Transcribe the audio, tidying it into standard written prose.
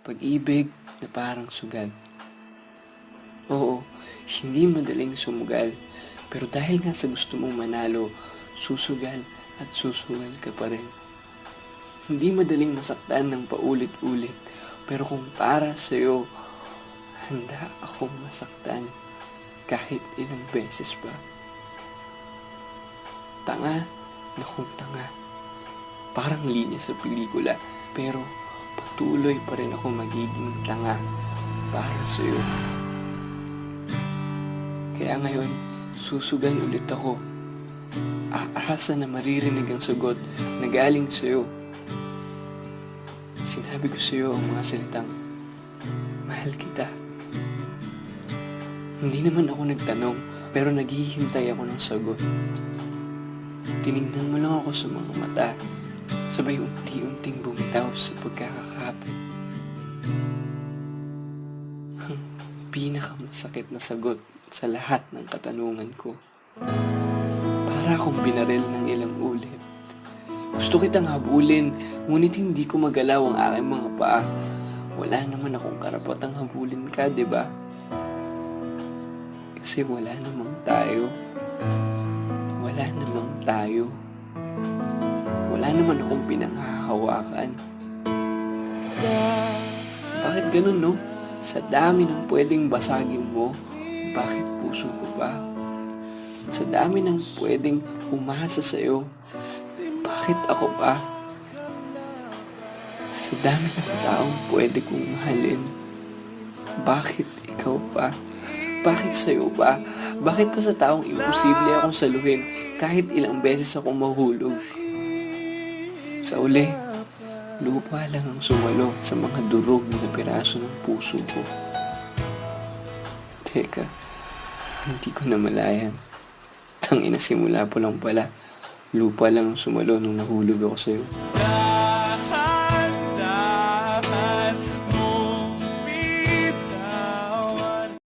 Pag-ibig na parang sugal. Oo, hindi madaling sumugal. Pero dahil nga sa gusto mong manalo, susugal at susugal ka pa rin. Hindi madaling masaktan ng paulit-ulit. Pero kung para sa'yo, handa akong masaktan kahit ilang beses pa. Tanga na kung tanga. Parang linya sa pelikula. Pero patuloy pa rin ako magiging tanga para sa'yo. Kaya ngayon, susugal ulit ako. Aasa na maririnig ang sagot na galing sa'yo. Sinabi ko sa'yo ang mga salitang, mahal kita. Hindi naman ako nagtanong, pero naghihintay ako ng sagot. Tinignan mo lang ako sa mga mata, sabay unti-unting bumitaw sa pagkakakapit. Ang pinakamasakit na sagot sa lahat ng katanungan ko. Para akong binaril ng ilang ulit. Gusto kitang habulin, ngunit hindi ko magalaw ang aking mga paa. Wala naman akong karapatang habulin ka, di ba? Kasi wala namang tayo. Wala namang tayo. Wala naman akong pinanghahawakan. Bakit ganun, no? Sa dami ng pwedeng basagin mo, bakit puso ko pa? Sa dami ng pwedeng umasa sa'yo, bakit ako pa? Sa dami ng taong pwede kong mahalin, bakit ikaw pa? Bakit sa'yo ba? Bakit pa sa taong imposible akong saluhin kahit ilang beses akong mahulog? Sa uli, lupa lang ang sumalo sa mga durog na piraso ng puso ko. Teka, hindi ko na malayan. Tangina, simula po lang pala. Lupa lang ang sumalo nung nahulog ako sa'yo.